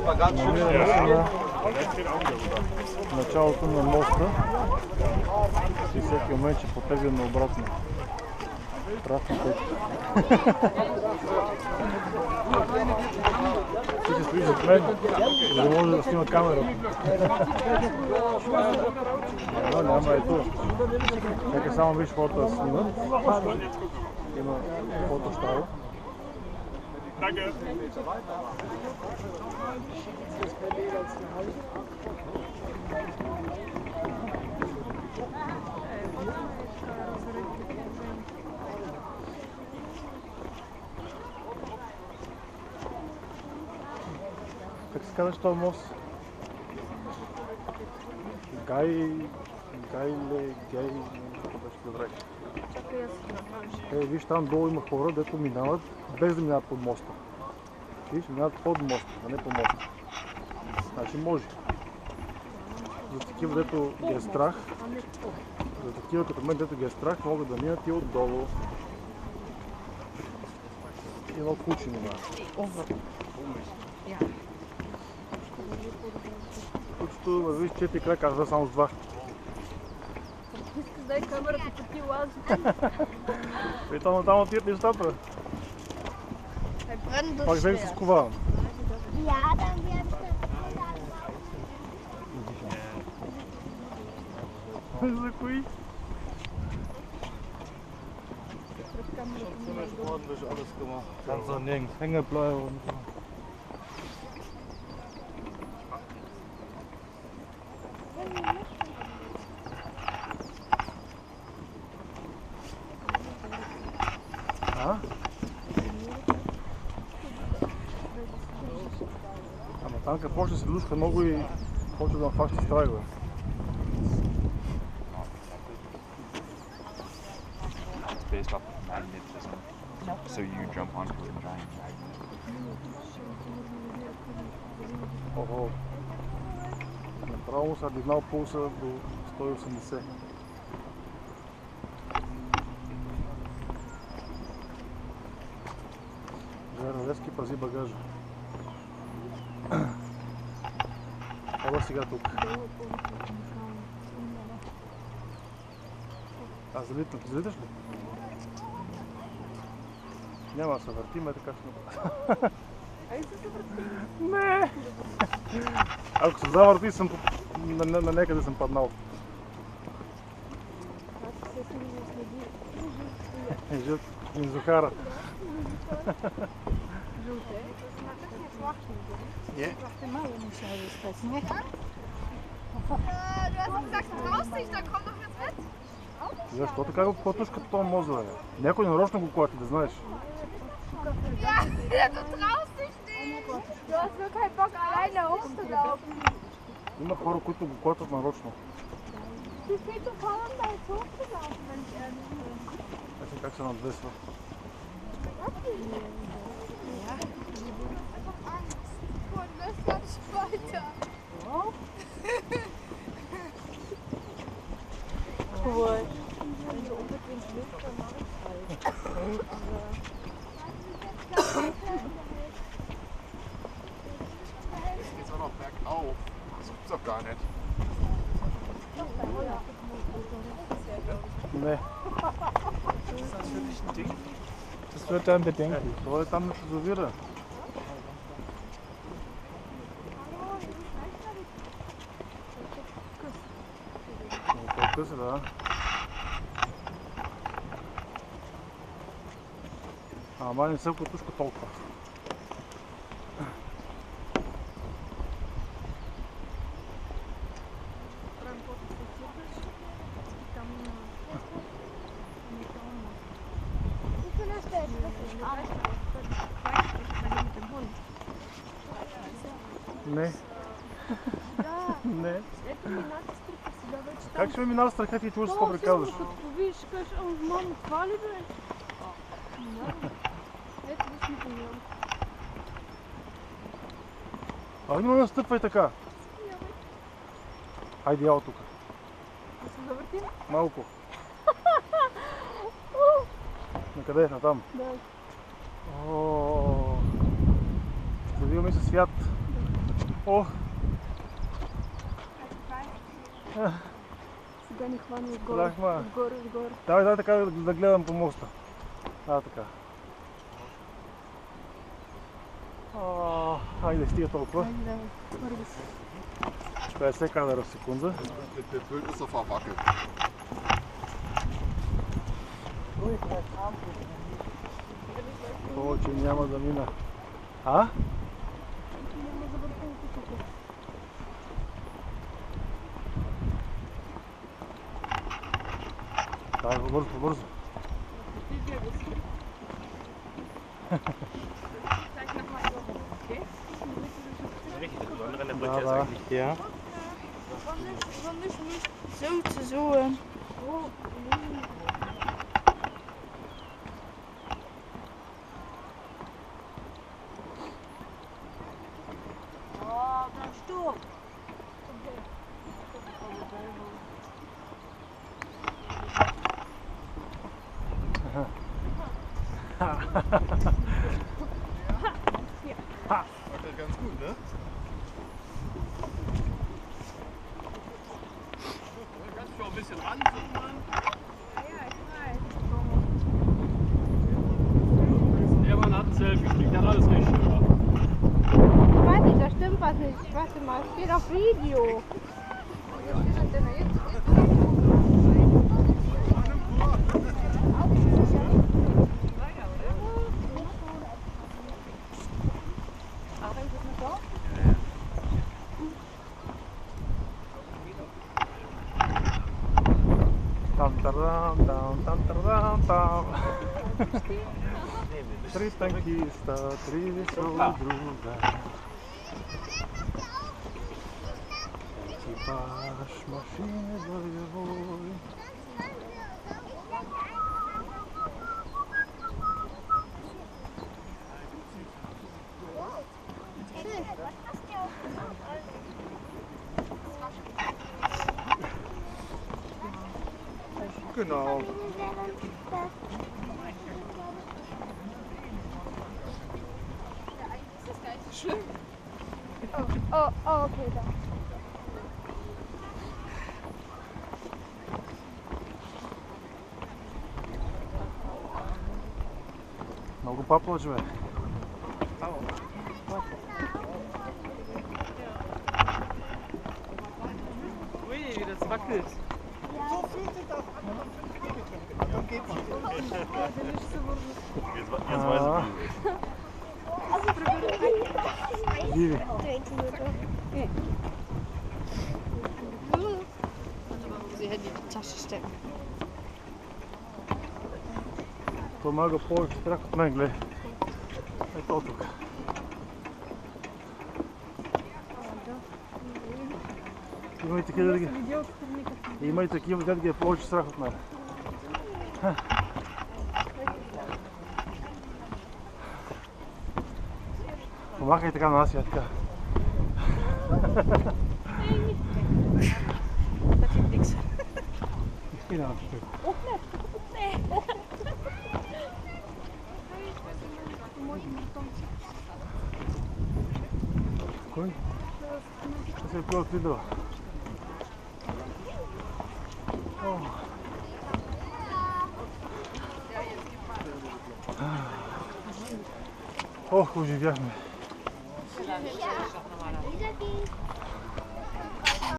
Намираме се на началото на моста и всеки момент ще потегнем обратно. Прав на пет. Ти се стоиш зад мен, за да може да снима камерата. Няма ето. Нека само виж хората да снимат. Има фотощава. Как се казваш този мост? Виж там долу има хора, дето минават без да минават под моста. Виж, минават под моста, а не по моста. Значи може. За такива, дето ги е страх, за такива като мен, дето ги е страх, могат да минат и отдолу. Едно куче нема. Кучето върви с 4 крака, аз само с 2. Искаш дай камерата, че ти лази. И там отият нещата. Пак взех се сковавам. За кои? Kannst du nirgends hängen bleiben. Ама там като почне се душка много и почва да фаща страх, бе. Based off of magnetism, so you jump onto a giant magnet. Ого, направо са дигнал пулса до 180. Жерновески, пази багажа. Ела сега тук. Залиташ ли? Няма да се въртим, така ще направя. Ай се въртим. Не! Ако се завърти, съм на някъде съм паднал. Аз се следи. Жълт Инзухара. Жълте? Je? Malo muss ich sprechen, ne? Du hast gesagt, traust dich, dann komm doch jetzt mit. Защо така го котваш като това мозъл, бе? Някой нарочно го клати, да знаеш. Ja, du traust dich nicht. Du hast nur keinen Bock, alleine hochzulaufen. Има хора, които го клатват нарочно. Wie viel zu fahren, da jetzt hochzulaufen, wenn ich ehrlich bin? Ето как се надвесва. Ja. Und das war nicht weiter. Cool. Jetzt geht's auch noch bergauf. Das gibt's doch gar nicht. Не. Ist das für dich ein Ding? Das wird dann bedenklich. Това е там на язовира. По-късно, да. Ама не съм котушка толкова. Не. Не. Как ще ме минава страхът и чуваш какво приказваш? Като виж, кажеш, мамо, това ли бе? Ето виж ми помило. Не ме настъпвай така. Хайде ял тук. Да се завъртим? Малко. Накъде? Натам? Да. Завиваме се свят. О! Сега ни хвани отгоре. Лахма. Отгоре. Давай така да гледам по моста. Така. Хайде, стига толкова. Айде, върви се. 50 кадъра в секунда. Der Bild ist auf der Wackel. Повече няма да мина. Няма за върховете тук. Давай, побързо, побързо. Да. Ja. Wann ist so zu suchen? Oh, da Sturm. Ganz gut, ne? Kannst du auch ein bisschen ran, Der Mann hat ein Selfie, kriegt dann alles richtig, oder? Ich weiß nicht, da stimmt was nicht. Warte mal, es steht auf Video. Там. Три танкиста, три веселых друга. Экипаж машины боевой. Genau. Oh, okay, da. Много папа, човек. Ui, wie das wackelt. Jetzt weiß ich. Диви. Sie hätte die Tasche stecken. Помага повече страх от мен, гледай. Ето тук. Има и такива да ги... Има и такива, дед ги е повече страх от мен. Помахай така на нас и така. Dat is niks. Изпина на тук. Кой? Ще се пива видео. Ох, оживяхме.